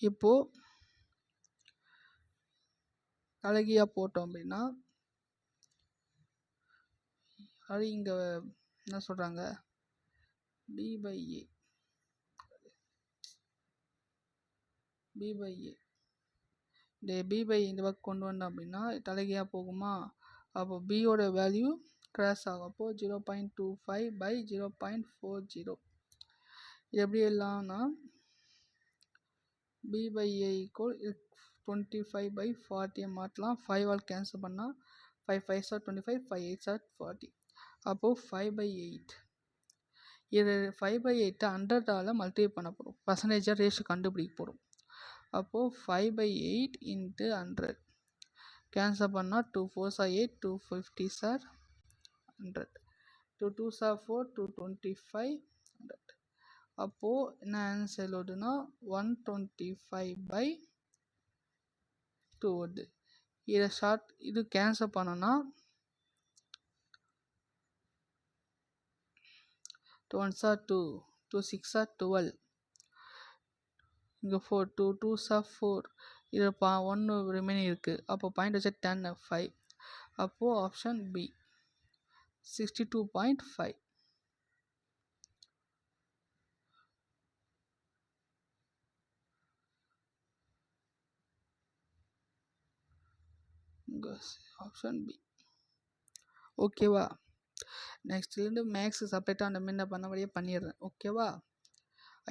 A: இப்போது அழகியாக போட்டோம் அப்படின்னா அது இங்கே என்ன சொல்கிறாங்க? B/A. இந்த B/A இந்த பக்கம் கொண்டு வந்தோம் அப்படின்னா தலைகையாக போகுமா? அப்போ பியோட வேல்யூ கிராஸ் ஆகும். அப்போது 0.25/0.40. இது எப்படி இல்லைன்னா B/A = 25/40 மாற்றலாம். 5 கேன்சல் பண்ணால் 5 5s are 25, 5 8s are 40. அப்போது 5/8. இது 5/8 100ஆல் மல்டிப்ளை பண்ண போகிறோம். பர்சன்டேஜாக ரேஷியோ கண்டுபிடிக்க போகிறோம். அப்போது 5/8 × 100 கேன்சல் பண்ணால் 2 4s are 8, 2 50s are 100, 2 2s are 4, 2 25, 100. அப்போது என்ன ஆன்சர் வருதுன்னா 125/2 வருது. இதை இது கேன்சல் பண்ணோன்னா 2 1s are 2, 2 6s are 12, இங்கே 4, 2 2s are 4. இது 1 ரிமைனிங் இருக்குது. அப்போ பாயிண்ட் வச்சு 10 5. அப்போது ஆப்ஷன் பி 62.5. Option B. ஓகேவா? நெக்ஸ்ட்லேருந்து மேக்ஸ் செப்பரேட்டாக அந்த என்ன பண்ண வழியே பண்ணிடுறேன். ஓகேவா?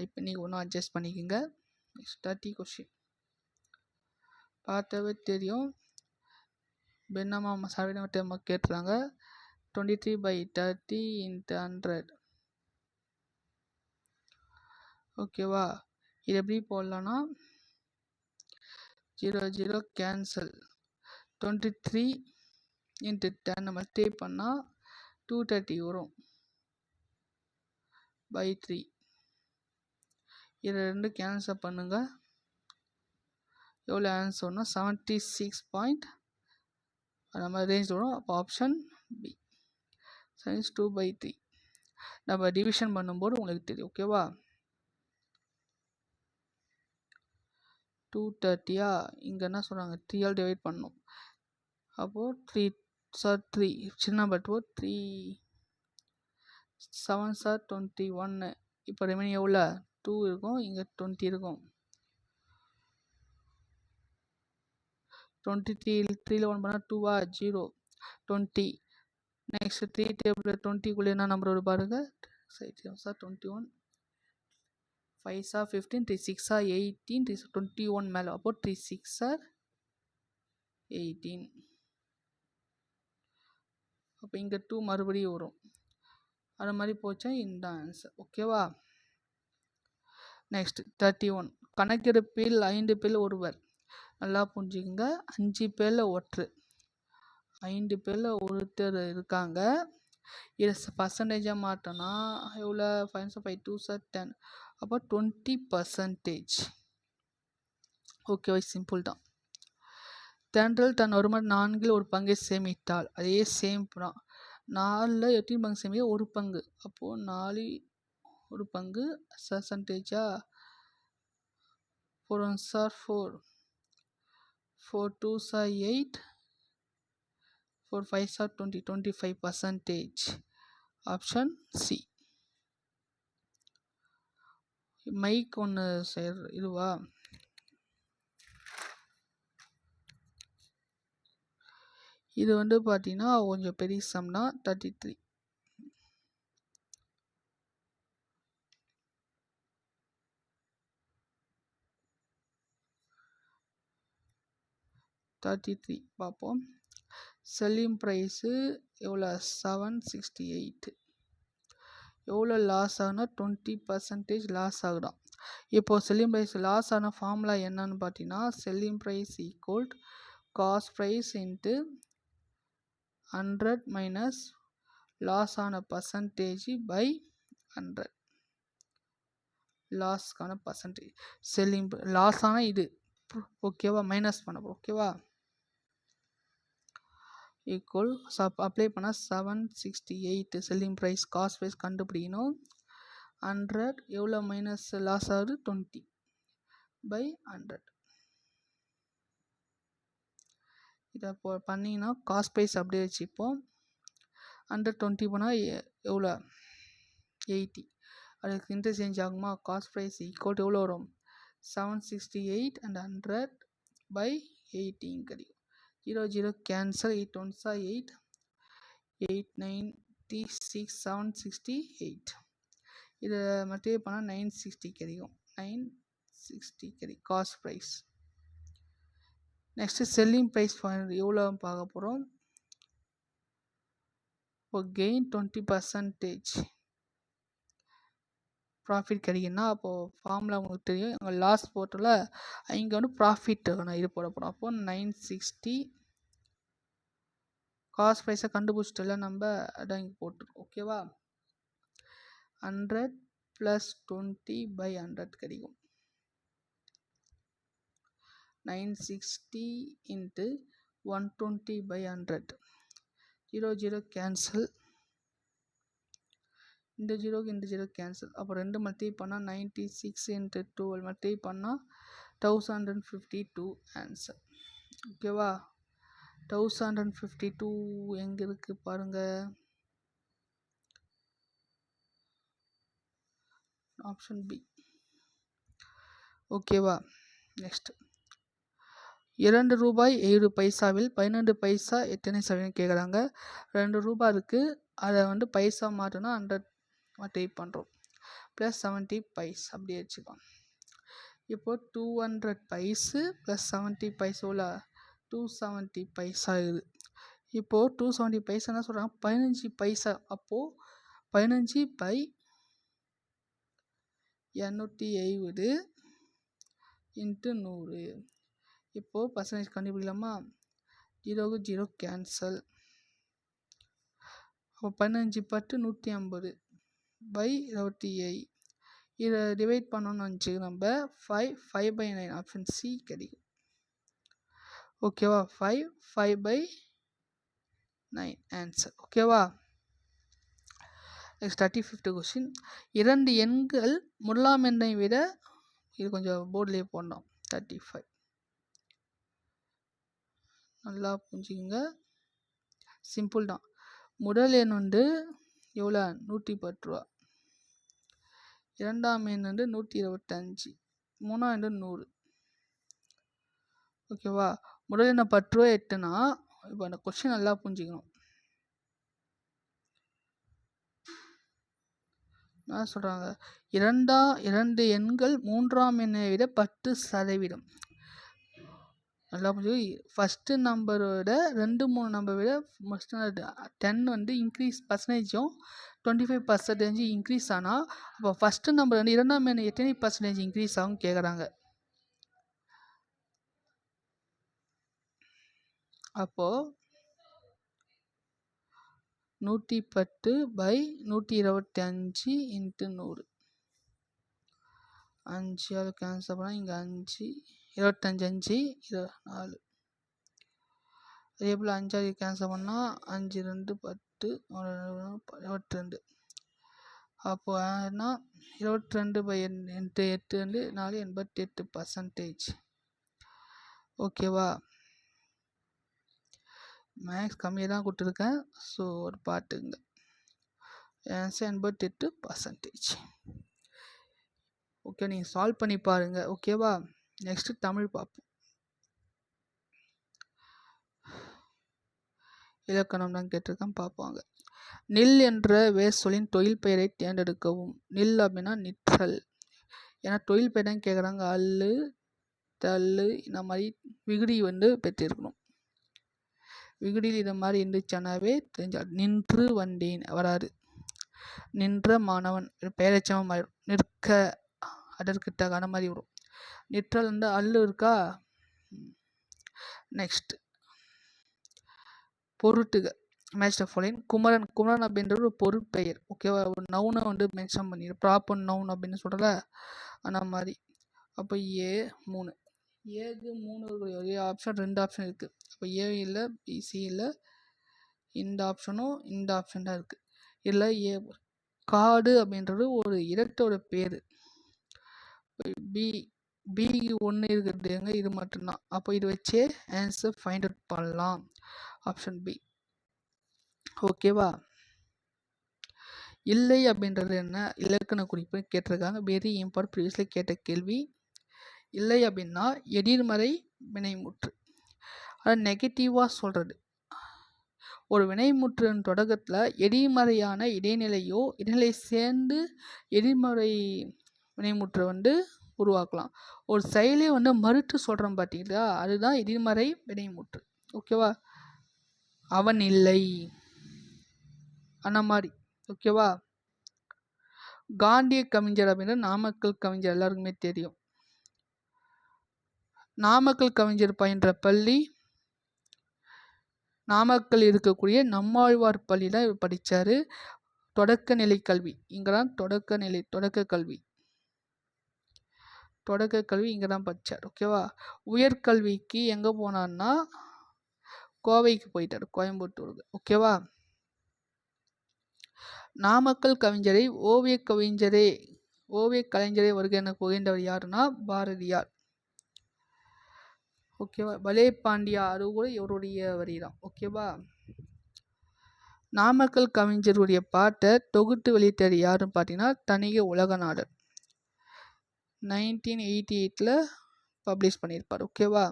A: இப்போ நீங்கள் ஒன்றும் அட்ஜஸ்ட் பண்ணிக்கோங்க. நெக்ஸ்ட் 30 கொஸ்டின் பார்த்தாவே தெரியும். பெண்ணம்மா சதவீதம் கேட்டுறாங்க. 23/30 × 100. ஓகேவா? இது எப்படி போடலான்னா 0 0 கேன்சல். 23 × 10 மல்டிப்ளை பண்ணால் 230 வரும் /3. இதை ரெண்டு கேன்சல் பண்ணுங்க. எவ்வளோ ஆன்சர் வரும்னா 76. அந்த மாதிரி ரேஞ்ச் வரும். அப்போ ஆப்ஷன் பி சைன்ஸ் 2/3. நம்ம டிவிஷன் பண்ணும்போது உங்களுக்கு தெரியும். ஓகேவா? 230 இங்கே என்ன சொல்கிறாங்க? 3ஆல் டிவைட் பண்ணணும். அப்போது 3 சார் 3 சின்ன நம்பர் 3 7s are 21. இப்போ ரிமைனிங் எவ்வளோ? 2 இருக்கும். இங்கே 20 இருக்கும். 23 3ல் 1 பண்ணால் 2 0 20. நெக்ஸ்ட் 3 டேபிள் 20 என்ன நம்பர் வரும் பாருங்க. 21, 5 15, 3 6 18, 3 21 மேலே, அப்போ 3 6 18. அப்போ இங்கே 2 மறுபடியும் வரும். அது மாதிரி போச்சா இந்த ஆன்சர். ஓகேவா? நெக்ஸ்ட் 31 கணக்கெடுப்பில் 5 பேர் ஒருவர். நல்லா புரிஞ்சுக்கங்க. 5 பேரில் ஒருத்தர், 5 பேரில் ஒருத்தர் இருக்காங்க. இது பர்சன்டேஜாக மாட்டோன்னா எவ்வளோ? 5 5 2 10, அப்போ 20%. ஓகேவா? சிம்பிள் தான். தென்றல் தன் வருமானம் 4 ஒரு பங்கை சேமித்தாள். அதே சேம் தான். 4 எத்தனை பங்கு சேமிக்க? ஒரு பங்கு. அப்போது 4 ஒரு பங்கு பர்சன்டேஜா? 4 1s are 4, 4 2s are 8, 4 5s are 20, 25%. Option C. மைக் ஒன்று இதுவா? இது வந்து பார்த்தீங்கன்னா கொஞ்சம் பெரிய சம்னா 33. 33 பார்ப்போம். செல்லிங் ப்ரைஸு எவ்வளோ? 768. எவ்வளோ லாஸ் ஆகுனா 20% லாஸ் ஆகுதான். இப்போது செல்லிங் ப்ரைஸ் லாஸ் ஆன ஃபார்முலா என்னன்னு பார்த்தீங்கன்னா, selling price equal cost price into 100 minus loss ஆன பர்சன்டேஜ் பை 100. லாஸ்க்கான பர்சன்டேஜ் செல்லிங் லாஸ் ஆனால் இது ஓகேவா? மைனஸ் பண்ண போகிறோம். ஓகேவா? ஈக்குவல் அப்ளை பண்ணால் 768 செல்லிங் ப்ரைஸ் காஸ்ட் ப்ரைஸ் கண்டுபிடிக்கணும். 100 எவ்வளோ மைனஸ் லாஸ் ஆகுது? 20 பை 100. இதை இப்போ பண்ணிங்கன்னா காஸ்ட் ப்ரைஸ் அப்படியே வச்சுப்போம். 120 போனால் எவ்வளோ? 80. அதுக்கு இன்டர்சேஞ்ச் ஆகுமா? காஸ்ட் ப்ரைஸ் ஈக்குவல் எவ்வளோ வரும்? 768 and 100 by 18 கிடைக்கும். 0 0 கேன்சல். 8 1s are 8, 8 96, 768. இதை மல்டிப்ளை பண்ணால் 960 கிடைக்கும். 960 கிடைக்கும் cost price. Next selling price எவ்வளோ பார்க்க போகிறோம். இப்போ கெயின் 20% ப்ராஃபிட் கிடைக்குன்னா அப்போது ஃபார்முலா உங்களுக்கு தெரியும். அங்கே லாஸ் போட்டல, இங்கே வந்து ப்ராஃபிட் நான் இது போட போகிறோம். அப்போது 960 காஸ்ட் ப்ரைஸை கண்டுபிடிச்சிட்டல நம்ம, அதான் இங்கே போட்டுருக்கோம். ஓகேவா? 100 + 20 by 100 கிடைக்கும். 960 into 120 by 100. 0 0 கேன்சல். இந்த 0க்கு இந்த 0 கேன்சல். அப்போ 2 மல்டிப்ளை பண்ணால் 96 into 12 மல்டிப்ளை பண்ணால் 1052 ஆன்சர். ஓகேவா? 1052 எங்கே இருக்குது பாருங்கள். Option B. ஓகேவா? நெக்ஸ்ட் 2 ரூபாய் 7 பைசாவில் 12 பைசா எத்தனை சதவீதம் கேட்குறாங்க. 2 ரூபாய் இருக்குது, அதை வந்து பைசா மாற்றினா 100 மல்டிப்ளை பண்ணுறோம். ப்ளஸ் 70 பைஸ் அப்படியே வச்சுக்கலாம். இப்போது 200 பைஸு ப்ளஸ் 70 பைசோவில் 270 பைசா ஆகுது. இப்போது 270 பைசா என்ன சொல்கிறாங்க? 15 பைசா. அப்போது 15 பை 270 இன்ட்டு 100. இப்போது பர்சன்டேஜ் கண்டுபிடிக்கலாமா? 0க்கு 0 கேன்சல். அப்போ 15 பட்டு 150 பை 28. இதை டிவைட் பண்ணோன்னு வந்துச்சு நம்ம 5 by 9 ஆப்ஷன் சி கிடைக்கும். ஓகேவா? 5 by 9 ஆன்சர். ஓகேவா? Next 35th question. 2 எண்கள் முதலாம் எண்ணை விட, இது கொஞ்சம் போர்ட்லேயே போடணும். 35 நல்லா புரிஞ்சுக்கோங்க. சிம்பிள் தான். முதல் எண் வந்து எவ்வளோ? 110 ரூபா. இரண்டாம் எண் வந்து 125. மூணாம் எண் 100. ஓகேவா? முதல் எண்ணை 10 ரூபா எட்டுனா, இப்போ அந்த கொஸ்டின் நல்லா புரிஞ்சுக்கணும். சொல்கிறாங்க, இரண்டு எண்கள் மூன்றாம் எண்ணை விட 10%. நல்லா புரிஞ்சு. ஃபஸ்ட்டு நம்பரோட 2-3 நம்பரை விட ஃபஸ்ட்டு 10 வந்து இன்க்ரீஸ் பர்சன்டேஜும் 25% இன்க்ரீஸ் ஆனால் அப்போ ஃபஸ்ட்டு நம்பர் வந்து இரண்டாம் எண் எத்தனை பர்சன்டேஜ் இன்க்ரீஸ் ஆகும் கேட்குறாங்க. அப்போது 110/125 × 100. 5 அதை கேன்சல் பண்ணால் இங்கே 5 25 5 4. அதே போல் 5 கேன்சல் பண்ணால் 5 2 10 22. அப்போ என்ன 22/8 வந்து 4 88%. ஓகேவா? மேக்ஸ் கம்மியாக தான் கொடுத்துருக்கேன். ஸோ ஒரு பாட்டுங்க ஆன்சர் 88%. ஓகே, நீங்கள் சால்வ் பண்ணி பாருங்கள். ஓகேவா? நெக்ஸ்ட்டு தமிழ் பார்ப்போம். இலக்கணம் தான் கேட்டிருக்கேன், பார்ப்பாங்க. நில் என்ற வேர் சொல்லின் தொழில் பெயரை தேர்ந்தெடுக்கவும். நில் அப்படின்னா நிற்றல். ஏன்னா தொழில் பெயர் தான் கேட்குறாங்க. அல்லு தள்ளு இந்த மாதிரி விகுடி வந்து பெற்றிருக்கணும். விகுடியில் இதை மாதிரி இருந்துச்சானாவே தெரிஞ்சால் நின்று வந்தேன் வராது. நின்ற மாணவன் பெயரச்சமாக மாறி நிற்க அதற்கு தகான மாதிரி வரும். நிற்றல் வந்து அல்லு இருக்கா. நெக்ஸ்ட் பொருட்டுக மேட்ச் த ஃபாலோயிங். குமரன் அப்படின்ற ஒரு பொருட்பெயர். ஓகேவா? ஒரு நவுனை வந்து மென்ஷன் பண்ணிடு. ப்ராப்பர் நவுன் அப்படின்னு சொல்கிறல அந்த மாதிரி. அப்போ 3 ஏக்கு 3 ஒரே ஆப்ஷன் 2 ஆப்ஷன் இருக்குது. அப்போ ஏ இல்லை பிசி இல்லை, இந்த ஆப்ஷனும் இந்த ஆப்ஷன் தான் இருக்குது. இல்லை காடு அப்படின்றது ஒரு இடத்தோட பேர். பி 1 இருக்கிறது எங்க இது மட்டும்தான். அப்போ இது வச்சே ஆன்சர் ஃபைண்ட் அவுட் பண்ணலாம். Option B. ஓகேவா? இல்லை அப்படின்றது என்ன இலக்கண குறிப்பு கேட்டிருக்காங்க. வெரி இம்பார்ட் ப்ரீவியஸ்லி கேட்ட கேள்வி. இல்லை அப்படின்னா எதிர்மறை வினைமுற்று. அது நெகட்டிவாக சொல்கிறது. ஒரு வினைமுற்றின் தொடக்கத்தில் எதிர்மறையான இடைநிலையோ இடைநிலை சேர்ந்து எதிர்மறை வினைமுற்றை வந்து உருவாக்கலாம். ஒரு செயலை வந்து மறுத்து சொல்கிறோம் பார்த்தீங்களா, அதுதான் எதிர்மறை வினைமுற்று. ஓகேவா? அவன் இல்லை அந்த மாதிரி. ஓகேவா? காந்திய கவிஞர் அப்படின்னா நாமக்கல் கவிஞர் எல்லாருக்குமே தெரியும். நாமக்கல் கவிஞர் பயின்ற பள்ளி நாமக்கல் இருக்கக்கூடிய நம்மாழ்வார் பள்ளியில் இவர் படித்தார். தொடக்க நிலை கல்வி இங்கே தான் தொடக்க கல்வி இங்கே தான் படித்தார். ஓகேவா? உயர்கல்விக்கு எங்கே போனார்னா கோவைக்கு போயிட்டார், கோயம்புத்தூருக்கு. ஓகேவா? நாமக்கல் கவிஞரை ஓவிய கலைஞரை வருகை என புகழ்ந்தவர் யாருன்னா பாரதியார். ஓகேவா? பலே பாண்டியா அது கூட இவருடைய வரி தான். ஓகேவா? நாமக்கல் கவிஞருடைய பாட்டை தொகுத்து வெளியிட்டார் யாருன்னு பார்த்தீங்கன்னா தணிகை உலகநாதர். 1988 பப்ளிஷ் பண்ணியிருப்பார். ஓகேவா?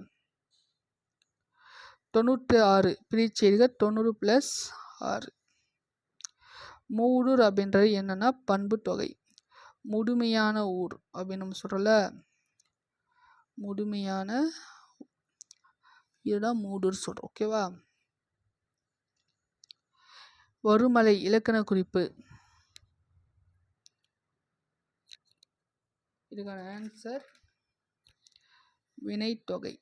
A: 96 பிரிச்செய்க 90 + 6. மூடூர் அப்படின்றது என்னன்னா பண்பு தொகை. முழுமையான ஊர் அப்படின்னு நம்ம சொல்கிறோம்ல, முழுமையான இதுதான் மூடூர் சொல்கிறோம். ஓகேவா? வருமலை இலக்கண குறிப்பு. இதுக்கான ஆன்சர் வினைத்தொகை.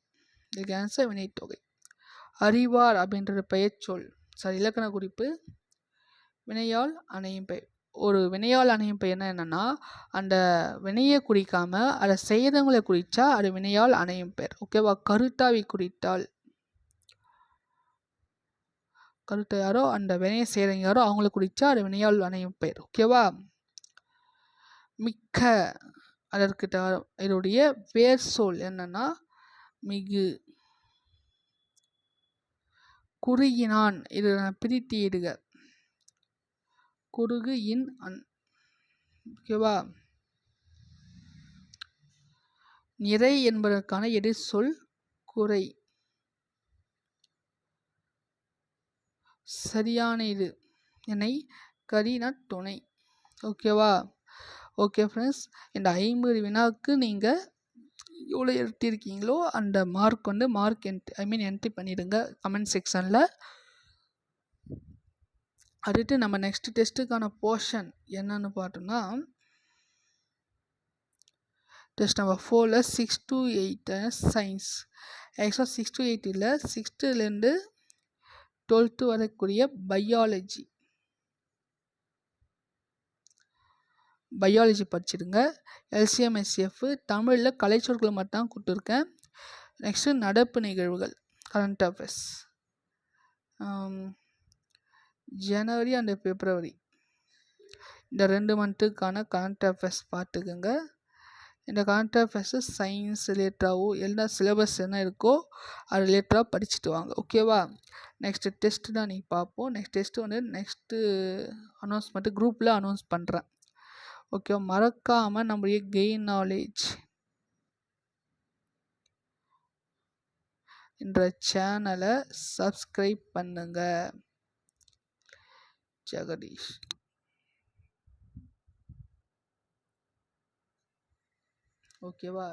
A: அறிவார் அப்படின்றது பெயர் சொல். இலக்கண குறிப்பு வினையால் அணையும் பெயர். ஒரு வினையால் அணையும் பெயர்னா என்னன்னா அந்த வினையை குறிக்காம அதை செய்தவங்களை குறித்தா அது வினையால் அணையும் பெயர். ஓகேவா? கருத்தாவி குறித்தால் கருத்தை யாரோ அந்த வினையை செய்கிறவங்க யாரோ அவங்கள குறித்தா அது வினையால் அணையும் பெயர். ஓகேவா? மிக்க அதற்கு இதனுடைய வேர் சொல் என்னன்னா மிகு. குறுகினான் இது பிரித்து இடுக. குறுகு இன் அன். ஓகேவா? நிறை என்பதற்கான எதிர் சொல் குறை. சரியான இது என்னை கரினா துணை. ஓகேவா? ஓகே ஃப்ரெண்ட்ஸ், இந்த 50 வினாவுக்கு நீங்கள் எவ்வளோ எழுதியிருக்கீங்களோ அந்த மார்க் வந்து என்ட்ரி பண்ணிடுங்க கமெண்ட் செக்ஷனில். அடுத்து நம்ம நெக்ஸ்ட் டெஸ்ட்டுக்கான போர்ஷன் என்னன்னு பார்த்தோம்னா, டெஸ்ட் நம்பர் 4ல் 6 to 8 சயின்ஸ். ஆக்சுவலாக 6 to 8 இல்லை, 6th to 12th வரக்கூடிய பயாலஜி படிச்சிடுங்க. எல்சிஎம் எஸ்சிஎஃப் தமிழில் கலைச்சொற்கள் மட்டும் தான் கொடுத்துருக்கேன். நெக்ஸ்ட்டு நடப்பு நிகழ்வுகள், கரண்ட் அஃபேர்ஸ், ஜனவரி அண்ட் பிப்ரவரி இந்த 2 மந்த்துக்கான கரண்ட் அஃபேர்ஸ் பார்த்துக்குங்க. இந்த கரண்ட் அஃபேர்ஸு சயின்ஸ் ரிலேட்டடாகவோ எல்லா சிலபஸ் என்ன இருக்கோ அது ரிலேட்டடாக படிச்சுட்டு வாங்க. ஓகேவா? நெக்ஸ்ட்டு டெஸ்ட்டு தான் நீங்கள் பார்ப்போம். நெக்ஸ்ட் டெஸ்ட்டு வந்து நெக்ஸ்ட்டு அனௌன்ஸ்மெண்ட்டு குரூப்பில் அனௌன்ஸ் பண்ணுறேன். ஓகேவா? மறக்காமல் நம்முடைய கெயின் நாலேஜ் என்ற சேனலை சப்ஸ்கிரைப் பண்ணுங்க. ஜெகதீஷ். ஓகேவா?